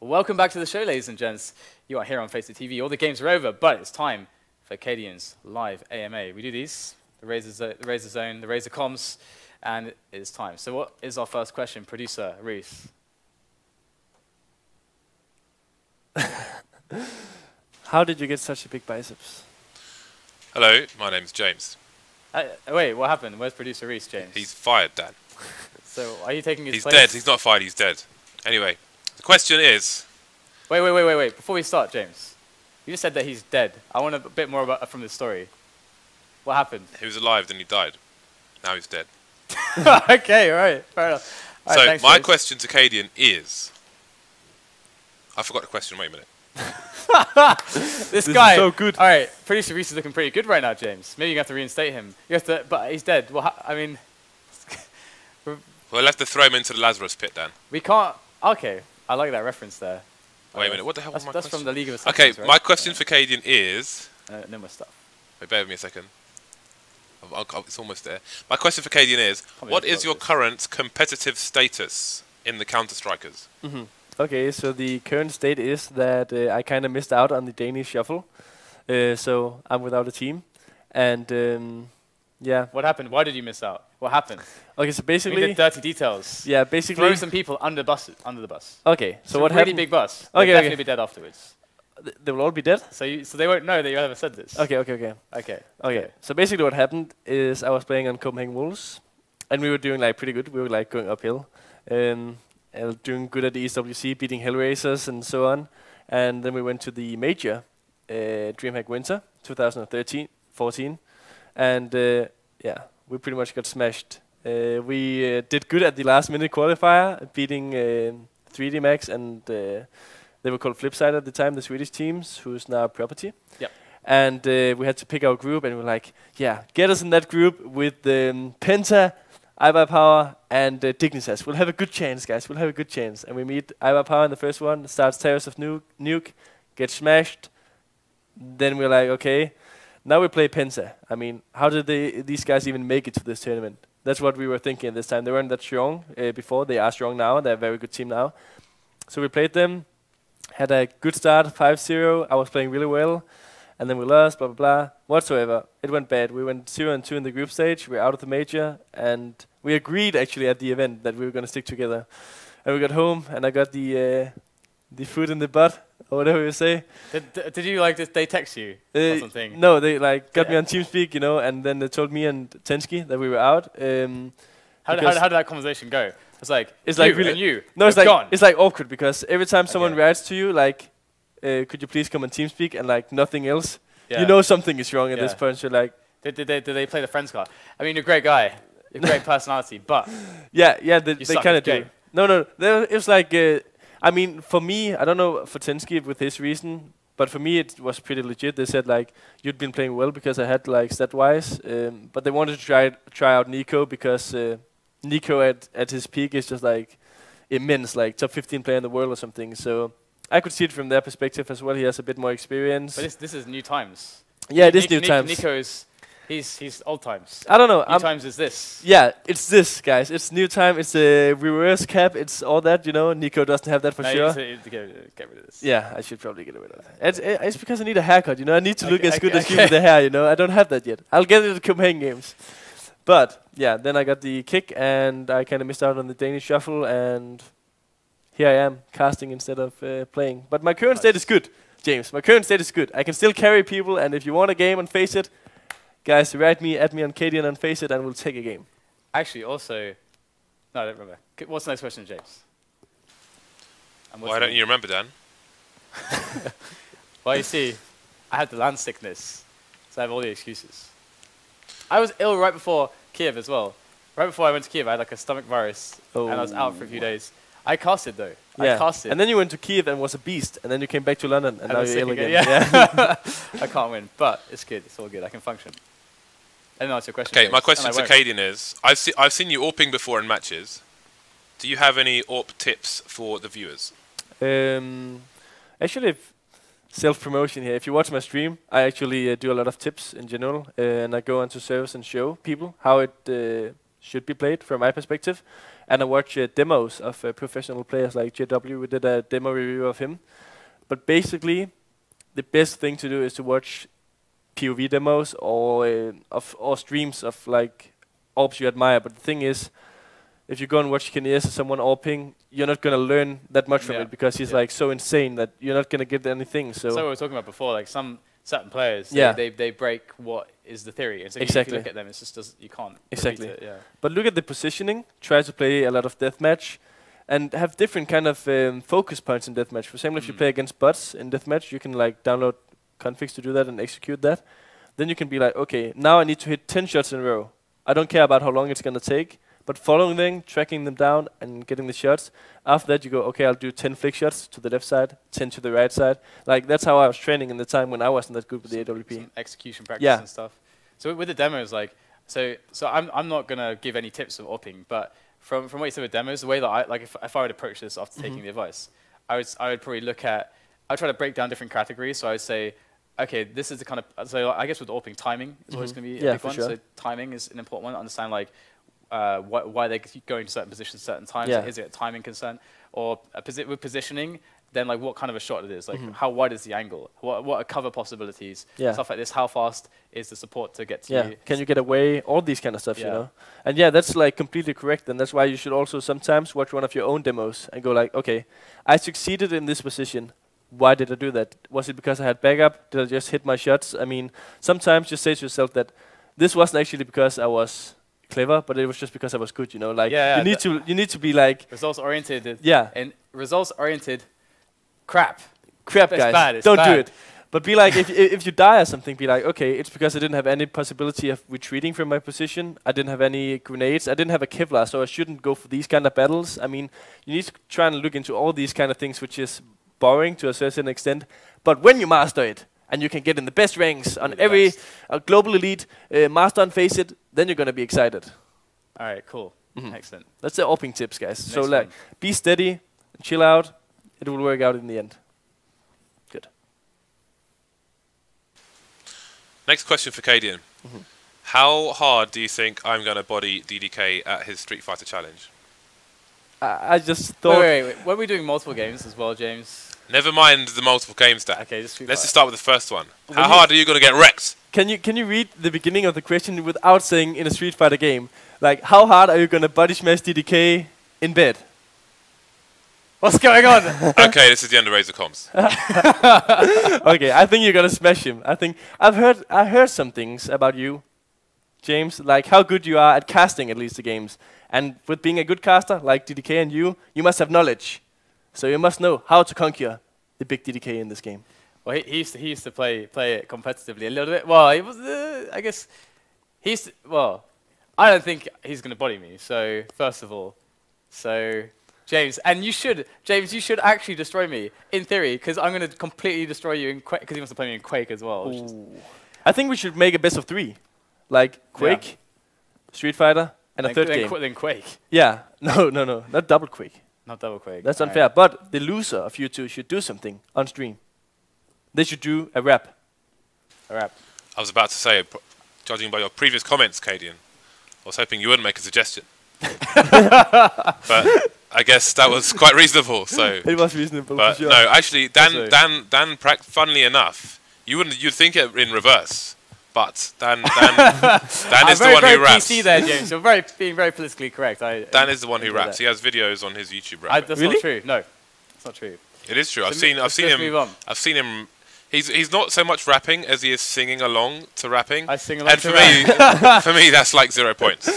Welcome back to the show, ladies and gents. You are here on FACEIT TV. All the games are over, but it's time for Cadian's live AMA. We do these, the Razor Zone, the Razor Comms, and it is time. So what is our first question, producer Reese? How did you get such a big biceps? Hello, my name's James. Wait, what happened? Where's producer Reese, James? He's fired, Dan. So are you taking his place? He's dead. He's not fired, he's dead. Anyway, the question is... Wait. Before we start, James, you just said that he's dead. I want a bit more about from the story. What happened? He was alive, then he died. Now he's dead. Okay, right. Fair enough. All So, right, thanks, my James. question to Cadian is... I forgot the question, wait a minute. This guy. Is so good. All right, producer Reese is looking pretty good right now, James. Maybe you have to reinstate him. You have to, but he's dead. Well, I mean, We'll have to throw him into the Lazarus pit, Dan. we can't. Okay, I like that reference there. Wait a minute, what the hell was my That's question? from the League of Okay, Assassins, right? my question for Cadian is... No more stuff. Wait, bear with me a second. It's almost there. My question for Cadian is, what is your current competitive status in the Counter-Strikers? Okay, so the current state is that I kind of missed out on the Danish shuffle. So I'm without a team. And yeah. What happened? Why did you miss out? What happened? Okay, so Give basically... me the dirty details. Yeah, basically... Throw some people under the bus. Okay, so what really happened... big bus. Okay, They'll okay. definitely be dead afterwards. They will all be dead? So they won't know that you ever said this. Okay. So basically what happened is I was playing on Copenhagen Wolves. And we were doing like pretty good. We were like going uphill. And doing good at the ESWC, beating Hellraisers and so on. And then we went to the major, DreamHack Winter, 2013-14. And yeah, we pretty much got smashed. We did good at the last minute qualifier, beating 3D Max and they were called Flipside at the time, the Swedish teams, who's now Property. Yep. And we had to pick our group, and we were like, yeah, get us in that group with Penta, iBuy Power, and Dignitas. We'll have a good chance, guys. We'll have a good chance. And we meet iBuy Power in the first one, starts Terrace of Nuke, gets smashed. Then we're like, okay, now we play Penta. I mean, how did these guys even make it to this tournament? That's what we were thinking this time. They weren't that strong before. They are strong now. They're a very good team now. So we played them, had a good start, 5-0. I was playing really well. And then we lost, blah, blah, blah. Whatsoever. It went bad. We went 0-2 in the group stage. We're out of the major. And we agreed, actually, at the event that we were going to stick together. And we got home, and I got the foot in the butt, or whatever you say. Did you like they text you or something? No, they like got me on TeamSpeak, you know, and then they told me and Tensky that we were out. How did that conversation go? It's like really and you. No, it's like like gone. it's like awkward because every time someone writes to you, like, could you please come on TeamSpeak, and like nothing else, you know something is wrong at this point. So like, did they play the friends card? I mean, you're a great guy, you're a great personality, but yeah, they kind of do. game. No, it was like. I mean, for me, I don't know for Tensky with his reason, but for me it was pretty legit. They said like you'd been playing well because I had like stat-wise, but they wanted to try out Nico because Nico at his peak is just like immense, like top 15 player in the world or something. So I could see it from their perspective as well. He has a bit more experience. But this is new times. Yeah, it is new times. Nico's he's old times. I don't know. New times is this. Yeah, it's this, guys. It's new time. It's a reverse cap. It's all that, you know. Nico doesn't have that for sure. You need to get rid of this. Yeah, I should probably get rid of it. It's because I need a haircut, you know. I need to look as good as you with the hair, you know. I don't have that yet. I'll get it at the Copenhagen Games. But yeah, then I got the kick, and I kind of missed out on the Danish shuffle, and here I am casting instead of playing. But my current state is good, James. My current state is good. I can still carry people, and if you want a game on FACEIT, guys, add me on Cadian and FACEIT, and we'll take a game. Actually, also, no, I don't remember. What's the next question, James? Why don't you remember, Dan? Well, you see, I had the land sickness, so I have all the excuses. I was ill right before Kiev as well. Right before I went to Kiev, I had like a stomach virus, and I was out for a few days. I casted though. Yeah. I casted. And then you went to Kiev and was a beast, and then you came back to London, and now you're ill again. Yeah. I can't win, but it's good. It's all good. I can function. I don't know, it's your question. Okay, my question to Cadian is, I've seen you AWPing before in matches. Do you have any AWP tips for the viewers? Actually, self-promotion here. If you watch my stream, I actually do a lot of tips in general, and I go onto servers and show people how it should be played from my perspective. And I watch demos of professional players like JW. We did a demo review of him. But basically, the best thing to do is to watch POV demos or streams of like AWPs you admire. But the thing is, if you go and watch Kineas or someone AWPing, you're not gonna learn that much from it because he's like so insane that you're not gonna get anything. So what we were talking about before, like some certain players, they break what is the theory. And so if you look at them, it's just you can't repeat it. Yeah. But look at the positioning. Try to play a lot of deathmatch, and have different kind of focus points in deathmatch. For example, if you play against bots in deathmatch, you can like download configs to do that and execute that. Then you can be like, okay, now I need to hit 10 shots in a row. I don't care about how long it's gonna take, but following them, tracking them down, and getting the shots. After that, you go, okay, I'll do 10 flick shots to the left side, 10 to the right side. Like that's how I was training in the time when I wasn't that good with the AWP. Some execution practice and stuff. So with the demos, like, so I'm not gonna give any tips of AWPing, but from what you said with demos, the way that I like, if I would approach this after taking the advice, I would probably look at, I'd try to break down different categories. So I would say, okay, this is the kind of, so I guess with AWPing, timing is always going to be a big one. Sure. So timing is an important one. Understand like why they keep going to certain positions at certain times. Is it a timing concern? Or with positioning, then like what kind of a shot it is. Like how wide is the angle? What are cover possibilities? Stuff like this. How fast is the support to get to you? Can you get away? All these kind of stuff, you know. And that's like completely correct. And that's why you should also sometimes watch one of your own demos and go like, okay, I succeeded in this position. Why did I do that? Was it because I had backup? Did I just hit my shots? I mean, sometimes just say to yourself that this wasn't actually because I was clever, but it was just because I was good, you know. Like you need to be like results oriented. And results oriented. Crap, guys. Bad. Don't do it. But be like, if you die or something, be like, okay, it's because I didn't have any possibility of retreating from my position. I didn't have any grenades. I didn't have a Kevlar, so I shouldn't go for these kind of battles. I mean, you need to try and look into all these kind of things, which is boring to a certain extent. But when you master it, and you can get in the best ranks on every global elite, master on FACEIT, then you're going to be excited. All right, cool. Excellent. That's the AWPing tips, guys. So like, be steady, chill out. It will work out in the end. Good. Next question for Cadian. How hard do you think I'm going to body DDK at his Street Fighter challenge? I just thought... Wait. Were we doing multiple games as well, James? Never mind the multiple game stat. Okay, let's just start with the first one. How hard are you going to get wrecked? Can you read the beginning of the question without saying in a Street Fighter game? Like, how hard are you going to body smash DDK in bed? What's going on? Okay, this is the end of Razor Comms. Okay, I think you're gonna smash him. I heard some things about you, James, like how good you are at casting at least the games. And with being a good caster like DDK and you must have knowledge. So you must know how to conquer the big DDK in this game. Well, he used to play it competitively a little bit. Well, he was I guess I don't think he's gonna body me. So first of all, James, you should actually destroy me, in theory, because I'm going to completely destroy you in Quake, because he wants to play me in Quake as well. I think we should make a best of 3. Like, Quake, Street Fighter, and a third game. Then Quake. Yeah, no, not double Quake. Not double Quake. That's unfair, but the loser of you two should do something on stream. They should do a rap. A rap. I was about to say, judging by your previous comments, Cadian, I was hoping you wouldn't make a suggestion. But I guess that was quite reasonable. So it was reasonable. But for sure. no, actually, Dan, funnily enough, you'd think it in reverse, but Dan is the one who raps. PC there, James. You're being very politically correct. Dan is the one who raps. He has videos on his YouTube rap. That's not true. No, it's not true. It is true. I've seen him. He's not so much rapping as he is singing along to rapping. I sing along and for me, that's like 0 points.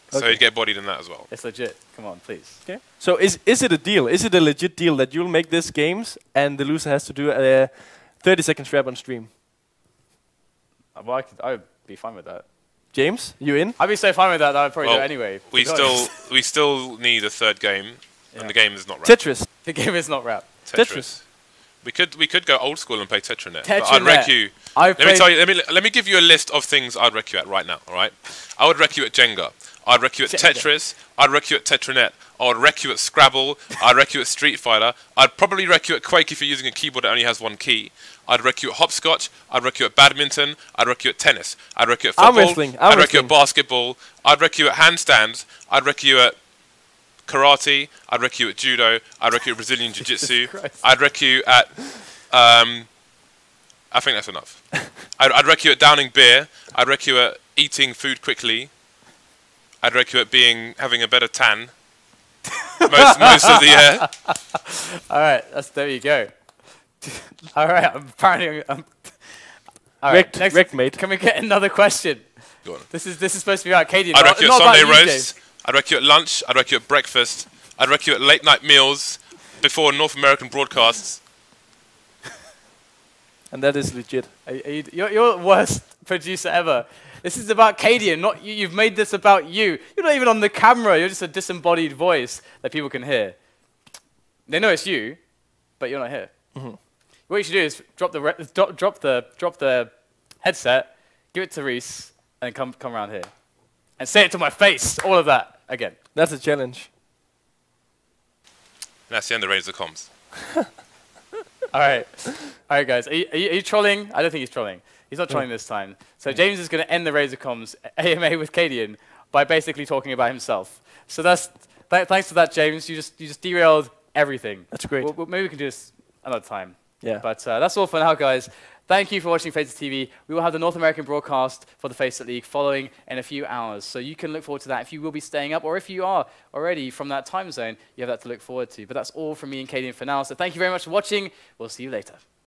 So he'd get bodied in that as well. It's legit. Come on, please. Okay. So is it a deal? Is it a legit deal that you'll make this games and the loser has to do a 30-second rap on stream? Well, I would be fine with that. James, you in? I'd be so fine with that I'd probably do it anyway. We still need a third game, and the game is not rap. Tetris. The game is not rap. Tetris. We could go old school and play Tetranet. But I'd wreck you. Let me give you a list of things I'd wreck you at right now. All right. I would wreck you at Jenga. I'd wreck you at Tetris. I'd wreck you at Tetranet. I would wreck you at Scrabble. I'd wreck you at Street Fighter. I'd probably wreck you at Quake if you're using a keyboard that only has one key. I'd wreck you at hopscotch. I'd wreck you at badminton. I'd wreck you at tennis. I'd wreck you at football. I'd wreck you at basketball. I'd wreck you at handstands. I'd wreck you at karate. I'd wreck you at judo. I'd wreck you at Brazilian jiu-jitsu. I'd wreck you at... I think that's enough. I'd wreck you at downing beer. I'd wreck you at eating food quickly. I'd wreck you at having a better tan most of the year. All right, there you go. All right, apparently I'm all right, wrecked, mate. Can we get another question? Go on. This is supposed to be about Cadian. I'd wreck you at Sunday roast. James. I'd wreck you at lunch. I'd wreck you at breakfast. I'd wreck you at late night meals before North American broadcasts. And that is legit. You're the worst producer ever. This is about Cadian, not you. You've made this about you. You're not even on the camera. You're just a disembodied voice that people can hear. They know it's you, but you're not here. Mm-hmm. What you should do is drop the headset, give it to Reese, and come around here, and say it to my face. All of that again. That's a challenge. And that's the end of Raise the Comms. All right, guys. Are you trolling? I don't think he's trolling. He's not trolling this time. So James is going to end the Razor Comms AMA with Cadian by basically talking about himself. So thanks for that, James. You just derailed everything. That's great. Maybe we can do this another time. Yeah. But that's all for now, guys. Thank you for watching FACEIT TV. We will have the North American broadcast for the FACEIT League following in a few hours. So you can look forward to that if you will be staying up, or if you are already from that time zone, you have that to look forward to. But that's all from me and Cadian for now. So thank you very much for watching. We'll see you later.